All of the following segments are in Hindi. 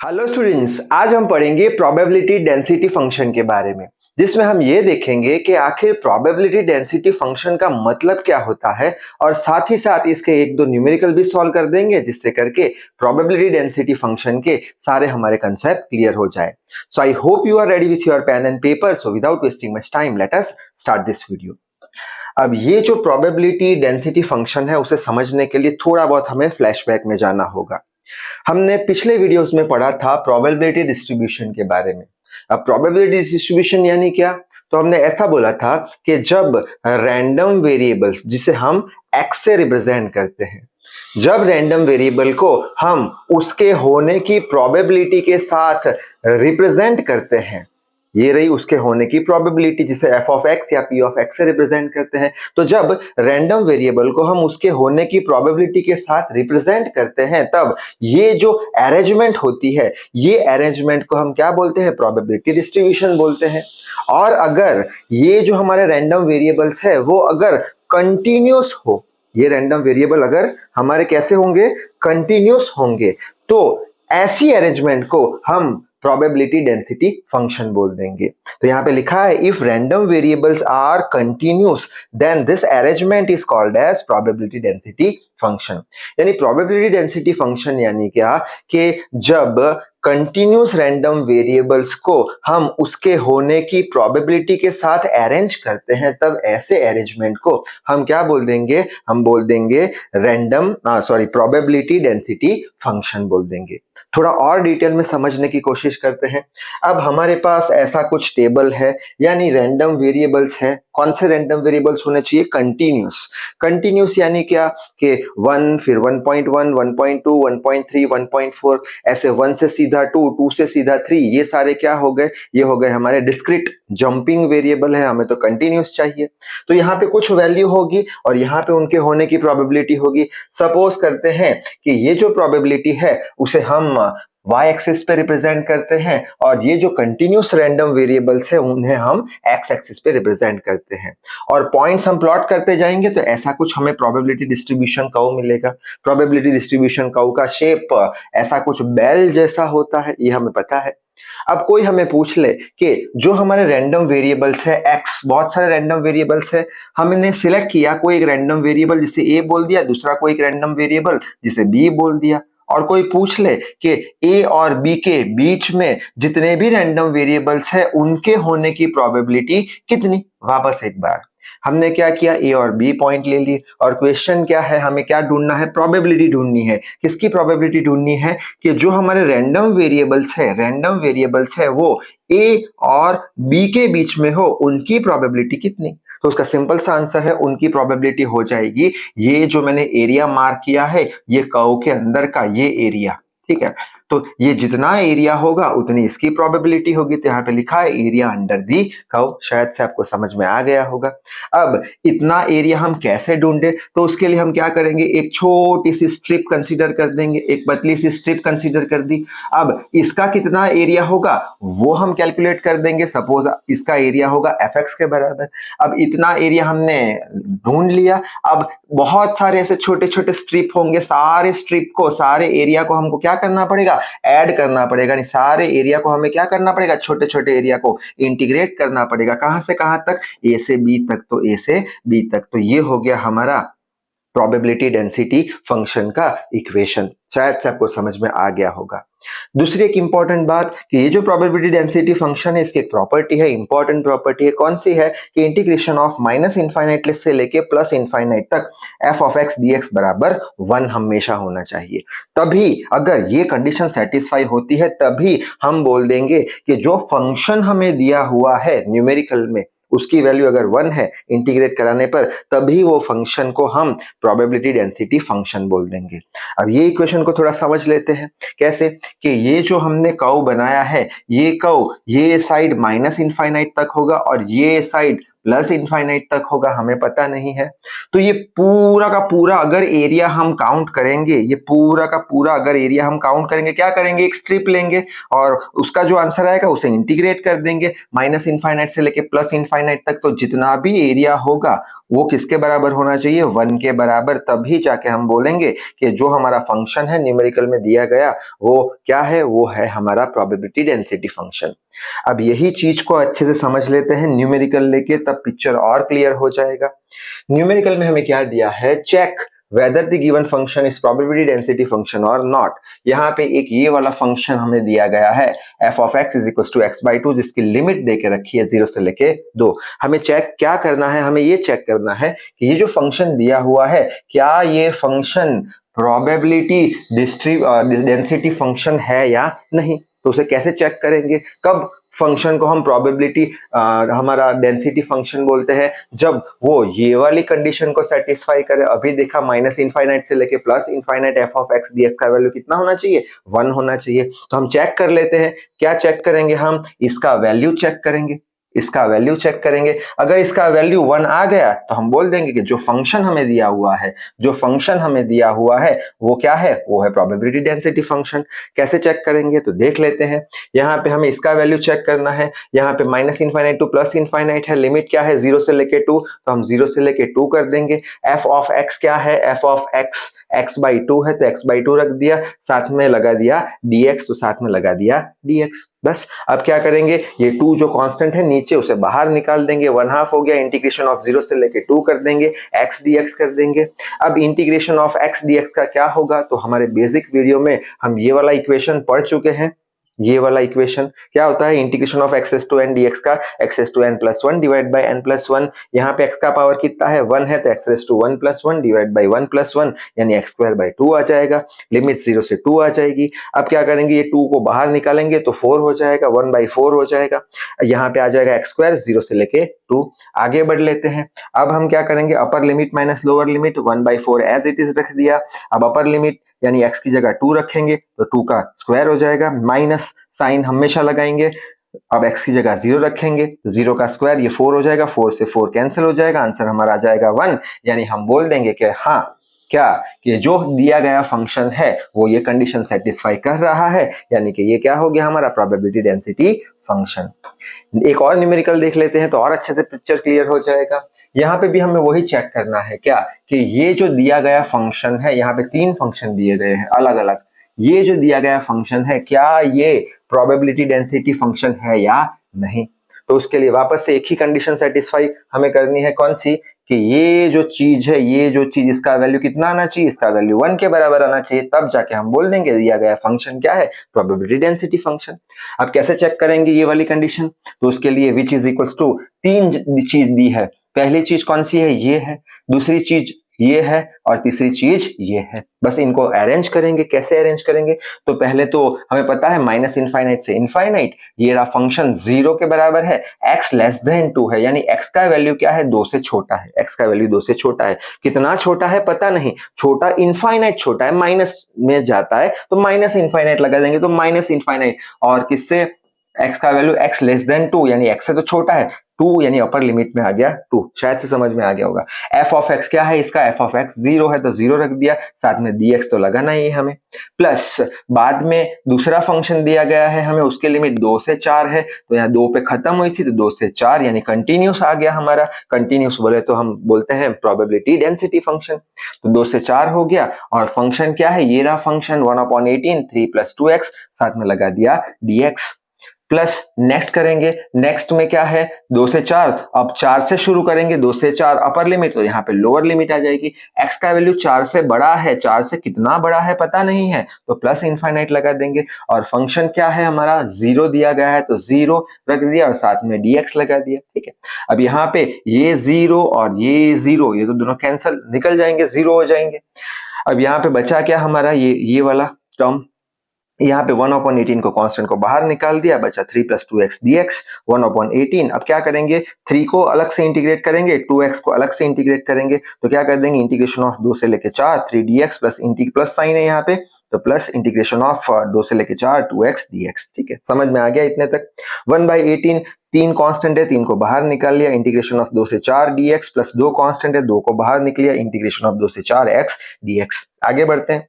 हेलो स्टूडेंट्स, आज हम पढ़ेंगे प्रोबेबिलिटी डेंसिटी फंक्शन के बारे में, जिसमें हम ये देखेंगे कि आखिर प्रोबेबिलिटी डेंसिटी फंक्शन का मतलब क्या होता है और साथ ही साथ इसके एक दो न्यूमेरिकल भी सॉल्व कर देंगे, जिससे करके प्रोबेबिलिटी डेंसिटी फंक्शन के सारे हमारे कंसेप्ट क्लियर हो जाए। So I hope you are ready with your pen and paper. So without wasting much time, let us start this video. अब ये जो प्रोबेबिलिटी डेंसिटी फंक्शन है, उसे समझने के लिए थोड़ा बहुत हमें फ्लैशबैक में जाना होगा। हमने पिछले वीडियोस में पढ़ा था प्रोबेबिलिटी डिस्ट्रीब्यूशन के बारे में। अब प्रोबेबिलिटी डिस्ट्रीब्यूशन यानी क्या? तो हमने ऐसा बोला था कि जब रैंडम वेरिएबल्स, जिसे हम एक्स से रिप्रेजेंट करते हैं, जब रैंडम वेरिएबल को हम उसके होने की प्रोबेबिलिटी के साथ रिप्रेजेंट करते हैं, ये रही उसके होने की प्रोबेबिलिटी, जिसे एफ ऑफ एक्स या पी ऑफ एक्स से रिप्रेजेंट करते हैं। तो जब रैंडम वेरिएबल को हम उसके होने की प्रोबेबिलिटी के साथ रिप्रेजेंट करते हैं, तब ये जो अरेंजमेंट होती है, ये अरेंजमेंट को हम क्या बोलते हैं? प्रोबेबिलिटी डिस्ट्रीब्यूशन बोलते हैं। और अगर ये जो हमारे रैंडम वेरिएबल्स है, वो अगर कंटिन्यूस हो, ये रैंडम वेरिएबल अगर हमारे कैसे होंगे? कंटिन्यूस होंगे, तो ऐसी अरेंजमेंट को हम प्रोबेबिलिटी डेंसिटी फंक्शन बोल देंगे। तो यहाँ पे लिखा है, if random variables are continuous then this arrangement is called as probability density function. यानी प्रोबेबिलिटी डेंसिटी फंक्शन यानी क्या कि जब कंटिन्यूस रैंडम वेरिएबल्स को हम उसके होने की प्रोबेबिलिटी के साथ अरेंज करते हैं, तब ऐसे अरेंजमेंट को हम क्या बोल देंगे? हम बोल देंगे प्रोबेबिलिटी डेंसिटी फंक्शन बोल देंगे। थोड़ा और डिटेल में समझने की कोशिश करते हैं। अब हमारे पास ऐसा कुछ टेबल है, यानी रैंडम वेरिएबल्स है। कौन से रैंडम वेरिएबल्स होने चाहिए? कंटिन्यूस। कंटिन्यूस यानी क्या कि 1, फिर 1.1, 1.2, 1.3, 1.4, ऐसे 1 से सीधा 2, 2 से सीधा 3, ये सारे क्या हो गए? ये हो गए हमारे डिस्क्रीट जंपिंग वेरिएबल है। हमें तो कंटिन्यूस चाहिए, तो यहाँ पे कुछ वैल्यू होगी और यहाँ पे उनके होने की प्रोबेबिलिटी होगी। सपोज करते हैं कि ये जो प्रोबेबिलिटी है उसे हम y एक्सिस पे रिप्रेजेंट करते हैं, और ये जो कंटिन्यूस रैंडम वेरिएबल्स है उन्हें हम x एक्सिस पे रिप्रेजेंट करते हैं। और पॉइंट्स हम प्लॉट करते जाएंगे, तो ऐसा कुछ हमें प्रोबेबिलिटी डिस्ट्रीब्यूशन कर्व मिलेगा। प्रोबेबिलिटी डिस्ट्रीब्यूशन कर्व का शेप ऐसा कुछ बेल जैसा होता है, ये हमें पता है। अब कोई हमें पूछ ले कि जो हमारे रैंडम वेरिएबल्स है x, बहुत सारे रैंडम वेरिएबल्स है, हमने सिलेक्ट किया कोई एक रैंडम वेरिएबल जिसे a बोल दिया, दूसरा कोई एक रैंडम वेरिएबल जिसे b बोल दिया, और कोई पूछ ले कि a और b के बीच में जितने भी रैंडम वेरिएबल्स है उनके होने की प्रोबेबिलिटी कितनी? वापस एक बार हमने क्या किया? a और b पॉइंट ले लिए, और क्वेश्चन क्या है? हमें क्या ढूंढना है? प्रोबेबिलिटी ढूंढनी है। किसकी प्रोबेबिलिटी ढूंढनी है? कि जो हमारे रैंडम वेरिएबल्स है वो a और b के बीच में हो, उनकी प्रोबेबिलिटी कितनी? तो उसका सिंपल सा आंसर है, उनकी प्रोबेबिलिटी हो जाएगी, ये जो मैंने एरिया मार्क किया है, ये कर्व के अंदर का ये एरिया, ठीक है। तो ये जितना एरिया होगा उतनी इसकी प्रोबेबिलिटी होगी। तो यहाँ पे लिखा है एरिया अंडर दी कर्व, शायद से आपको समझ में आ गया होगा। अब इतना एरिया हम कैसे ढूंढे? तो उसके लिए हम क्या करेंगे? एक छोटी सी स्ट्रिप कंसीडर कर देंगे, एक पतली सी स्ट्रिप कंसीडर कर दी। अब इसका कितना एरिया होगा वो हम कैलकुलेट कर देंगे। सपोज इसका एरिया होगा fx के बराबर। अब इतना एरिया हमने ढूंढ लिया। अब बहुत सारे ऐसे छोटे छोटे स्ट्रिप होंगे, सारे एरिया को हमको क्या करना पड़ेगा? ऐड करना पड़ेगा। नहीं, सारे एरिया को हमें क्या करना पड़ेगा? छोटे छोटे एरिया को इंटीग्रेट करना पड़ेगा। कहां से कहां तक? ए से बी तक। तो ए से बी तक। तो ये हो गया हमारा प्रोबेबिलिटी डेंसिटी फंक्शन का इक्वेशन। शायद से आपको समझ में आ गया होगा। दूसरी एक इंपॉर्टेंट बात कि ये जो प्रोबेबिलिटी डेंसिटी फंक्शन है, इसकी एक प्रॉपर्टी है, इंपॉर्टेंट प्रॉपर्टी है। कौन सी है? कि इंटीग्रेशन ऑफ माइनस इनफाइनाइट से लेके प्लस इनफाइनाइट तक F of x D x बराबर 1 हमेशा होना चाहिए। तभी अगर ये कंडीशन सेटिस्फाई होती है, तभी हम बोल देंगे कि जो फंक्शन हमें दिया हुआ है न्यूमेरिकल में, उसकी वैल्यू अगर 1 है इंटीग्रेट कराने पर, तभी वो फंक्शन को हम प्रोबेबिलिटी डेंसिटी फंक्शन बोल देंगे। अब ये इक्वेशन को थोड़ा समझ लेते हैं। कैसे? कि ये जो हमने कर्व बनाया है, ये कर्व ये साइड माइनस इनफाइनाइट तक होगा और ये साइड प्लस इनफाइनाइट तक होगा, हमें पता नहीं है। तो ये पूरा का पूरा अगर एरिया हम काउंट करेंगे, ये पूरा का पूरा अगर एरिया हम काउंट करेंगे, क्या करेंगे? एक स्ट्रिप लेंगे और उसका जो आंसर आएगा उसे इंटीग्रेट कर देंगे माइनस इनफाइनाइट से लेके प्लस इनफाइनाइट तक। तो जितना भी एरिया होगा वो किसके बराबर होना चाहिए, 1 के बराबर, तभी जाके हम बोलेंगे कि जो हमारा फंक्शन है न्यूमेरिकल में दिया गया वो क्या है, वो है हमारा प्रोबेबिलिटी डेंसिटी फंक्शन। अब यही चीज को अच्छे से समझ लेते हैं न्यूमेरिकल लेके, तब पिक्चर और क्लियर हो जाएगा। न्यूमेरिकल में हमें क्या दिया है, check whether the given function is probability density function or not। यहाँ पे एक ये वाला फंक्शन हमें दिया गया है f of x is equals to x/2, जिसकी लिमिट दे के रखी है 0 से लेके 2। हमें चेक क्या करना है, हमें ये चेक करना है कि ये जो फंक्शन दिया हुआ है क्या ये फंक्शन प्रोबेबिलिटी डेंसिटी फंक्शन है या नहीं। तो उसे कैसे चेक करेंगे, कब फंक्शन को हम प्रोबेबिलिटी हमारा डेंसिटी फंक्शन बोलते हैं, जब वो ये वाली कंडीशन को सेटिस्फाई करे। अभी देखा माइनस इनफाइनाइट से लेके plus infinite F of x D x का वैल्यू कितना होना चाहिए, 1 होना चाहिए। तो हम चेक कर लेते हैं, क्या चेक करेंगे, हम इसका वैल्यू चेक करेंगे, इसका वैल्यू चेक करेंगे। अगर इसका वैल्यू 1 आ गया तो हम बोल देंगे कि जो फंक्शन हमें दिया हुआ है, जो फंक्शन हमें दिया हुआ है वो क्या है, वो है प्रोबेबिलिटी डेंसिटी फंक्शन। कैसे चेक करेंगे तो देख लेते हैं। यहाँ पे हमें इसका वैल्यू चेक करना है, यहाँ पे minus infinite two plus infinite है, लिमिट क्या है 0 से लेके 2, तो हम 0 से लेके 2 कर देंगे। एफ ऑफ एक्स क्या है, एफ ऑफ एक्स x/2 है तो x/2 रख दिया, साथ में लगा दिया dx, तो साथ में लगा दिया dx। बस अब क्या करेंगे, ये 2 जो कांस्टेंट है नीचे उसे बाहर निकाल देंगे, 1/2 हो गया, इंटीग्रेशन ऑफ 0 से लेके 2 कर देंगे, x dx कर देंगे। अब इंटीग्रेशन ऑफ x dx का क्या होगा, तो हमारे बेसिक वीडियो में हम ये वाला इक्वेशन पढ़ चुके हैं। ये वाला इक्वेशन क्या होता है, integration of x to n dx का x to n plus 1 divide by n plus 1। यहाँ पे x का पावर कितना है, 1 है, तो x to 1 plus 1 divide by 1 plus 1 यानी एक्स स्क्वायर बाई 2 आ जाएगा। लिमिट 0 से 2 आ जाएगी। अब क्या करेंगे, ये 2 को बाहर निकालेंगे तो 4 हो जाएगा, 1/4 हो जाएगा। यहाँ पे आ जाएगा एक्स स्क्वायर 0 से लेके 2। आगे बढ़ लेते हैं। अब हम क्या करेंगे, upper limit minus lower limit 1/4 as it is रख दिया। अब अपर लिमिट यानी x की जगह 2 रखेंगे तो 2 का स्क्वायर हो जाएगा, माइनस साइन हमेशा लगाएंगे। अब x की जगह 0 रखेंगे तो 0 का स्क्वायर ये 4 हो जाएगा, 4 से 4 कैंसिल हो जाएगा, आंसर हमारा आ जाएगा 1। यानी हम बोल देंगे कि हाँ, क्या कि जो दिया गया फंक्शन है वो ये कंडीशन सेटिस्फाई कर रहा है, यानी कि ये क्या हो गया हमारा प्रोबेबिलिटी डेंसिटी फंक्शन। एक और न्यूमेरिकल देख लेते हैं तो और अच्छे से पिक्चर क्लियर हो जाएगा। यहाँ पे भी हमें वही चेक करना है क्या, कि ये जो दिया गया फंक्शन है, यहाँ पे 3 फंक्शन दिए गए हैं अलग अलग, ये जो दिया गया फंक्शन है क्या ये प्रोबेबिलिटी डेंसिटी फंक्शन है या नहीं। तो उसके लिए वापस से एक ही कंडीशन सेटिस्फाई हमें करनी है, कौन सी, कि ये जो चीज है, ये जो चीज, इसका वैल्यू कितना आना चाहिए, इसका वैल्यू 1 के बराबर आना चाहिए, तब जाके हम बोल देंगे दिया गया फंक्शन क्या है, प्रोबेबिलिटी डेंसिटी फंक्शन। अब कैसे चेक करेंगे ये वाली कंडीशन, तो उसके लिए विच इज इक्वल्स टू 3 चीज दी है। पहली चीज कौन सी है, ये है, दूसरी चीज ये है, और तीसरी चीज ये है। बस इनको अरेंज करेंगे। कैसे अरेंज करेंगे, तो पहले तो हमें पता है माइनस इनफाइनाइट से इनफाइनाइट, ये रहा फंक्शन 0 के बराबर है, x लेस देन 2 है, यानी x का वैल्यू क्या है, 2 से छोटा है। x का वैल्यू 2 से छोटा है, कितना छोटा है पता नहीं, छोटा इनफाइनाइट छोटा है, माइनस में जाता है तो माइनस इनफाइनाइट लगा देंगे, तो माइनस इनफाइनाइट, और किससे, x का वैल्यू x लेस देन 2 यानी x से तो छोटा है, 2 यानी अपर लिमिट में आ गया 2। शायद से समझ में आ गया होगा। f ऑफ x क्या है, इसका f ऑफ x 0 है तो 0 रख दिया, साथ में dx तो लगाना ही है हमें, प्लस बाद में दूसरा फंक्शन दिया गया है हमें, उसके लिमिट 2 से 4 है, तो यहाँ 2 पे खत्म हुई थी तो 2 से 4 यानी कंटिन्यूस आ गया हमारा। कंटिन्यूस बोले तो हम बोलते हैं प्रोबेबिलिटी डेंसिटी फंक्शन। तो 2 से 4 हो गया, और फंक्शन क्या है, ये रहा फंक्शन 1/18 3 + 2x, साथ में लगा दिया dx। प्लस नेक्स्ट करेंगे, नेक्स्ट में क्या है, 2 से 4, अब 4 से शुरू करेंगे, 2 से 4 अपर लिमिट, तो यहाँ पे लोअर लिमिट आ जाएगी। x का वैल्यू 4 से बड़ा है, 4 से कितना बड़ा है पता नहीं है, तो प्लस इनफाइनाइट लगा देंगे, और फंक्शन क्या है हमारा 0 दिया गया है तो 0 रख दिया, और साथ में dx लगा दिया। ठीक है, अब यहाँ पे ये 0 और ये 0, ये तो दोनों कैंसिल निकल जाएंगे, 0 हो जाएंगे। अब यहाँ पे बचा क्या हमारा, ये वाला टर्म, यहाँ पे 1/18 को कांस्टेंट को बाहर निकाल दिया, बचा 3 + 2x dx 1/18। अब क्या करेंगे, 3 को अलग से इंटीग्रेट करेंगे, 2x को अलग से इंटीग्रेट करेंगे, तो क्या कर देंगे, इंटीग्रेशन ऑफ 2 से लेके 4 3 dx प्लस साइन है यहाँ पे, तो प्लस इंटीग्रेशन ऑफ 2 से लेके 4 2x dx। ठीक है, समझ में आ गया इतने तक। 1/18, 3 कांस्टेंट है, 3 को बाहर निकाल लिया, इंटीग्रेशन ऑफ 2 से 4 dx प्लस 2 कांस्टेंट है, 2 को बाहर निकलिया, इंटीग्रेशन ऑफ 2 से 4x dx। आगे बढ़ते हैं,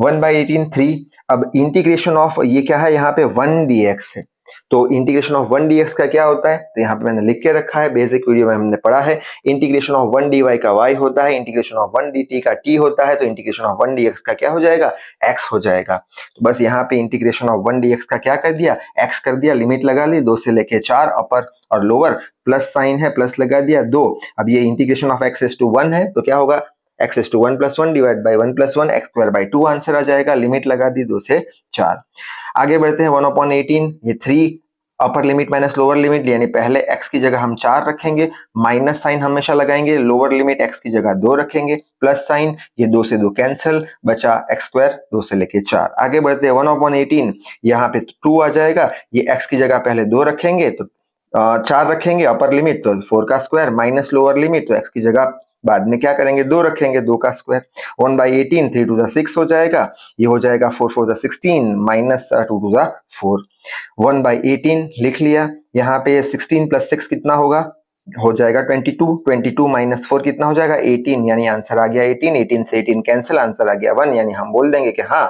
1/18 3। अब इंटीग्रेशन ऑफ ये क्या है, यहाँ पे 1 dx है, तो इंटीग्रेशन ऑफ 1 dx का क्या होता है, तो यहाँ पे मैंने लिख के रखा है, बेसिक वीडियो में हमने पढ़ा है। इंटीग्रेशन ऑफ 1 dy का y होता है, इंटीग्रेशन ऑफ 1 dt का t होता है, तो इंटीग्रेशन ऑफ 1 dx का क्या हो जाएगा, x हो जाएगा। तो बस यहाँ पे इंटीग्रेशन ऑफ 1 dx का क्या कर दिया, x कर दिया, लिमिट लगा ली 2 से लेके 4, अपर और लोअर, प्लस साइन है, प्लस लगा दिया 2। अब ये integration of x is to 1 है, तो क्या होगा, x is to 1 plus 1 divide by 1 plus 1 x square by 2 answer आ जाएगा। लिमिट लगा दी 2 से 4। आगे बढ़ते हैं 1/18, ये 3 अपर लिमिट माइनस लोअर लिमिट, यानी पहले x की जगह हम 4 रखेंगे, माइनस साइन हमेशा लगाएंगे, लोअर लिमिट x की जगह 2 रखेंगे, प्लस साइन, ये 2 से 2 कैंसिल, बचा x स्क्वायर 2 से लेके 4। आगे बढ़ते हैं 1/18, यहाँ पे 2 आ जाएगा, ये x की जगह पहले 2 रखेंगे तो 4 रखेंगे, अपर लिमिट तो 4 का स्क्वायर, माइनस लोअर लिमिट तो x की जगह बाद में क्या करेंगे, 2 रखेंगे, 2 का स्क्वायर। 1/18, 3 टू द 6 हो जाएगा, ये हो जाएगा 4 4 द 16 माइनस 2 टू द 4। 1/18 लिख लिया। यहाँ पे 16 प्लस 6 कितना होगा, हो जाएगा 22, 22 माइनस 4 कितना हो जाएगा 18, यानी आंसर आ गया 18, 18 से 18 कैंसिल, आंसर आ गया 1, यानी हम बोल देंगे कि हाँ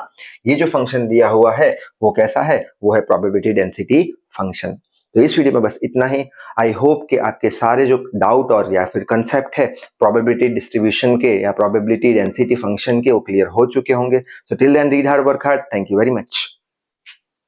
ये जो फंक्शन दिया हुआ है वो कैसा है, वो है प्रोबेबिलिटी डेंसिटी फंक्शन। तो इस वीडियो में बस इतना ही। आई होप कि आपके सारे जो डाउट और या फिर कंसेप्ट है प्रोबेबिलिटी डिस्ट्रीब्यूशन के या प्रोबेबिलिटी डेंसिटी फंक्शन के, वो क्लियर हो चुके होंगे। So till then read hard, work hard. Thank you very much.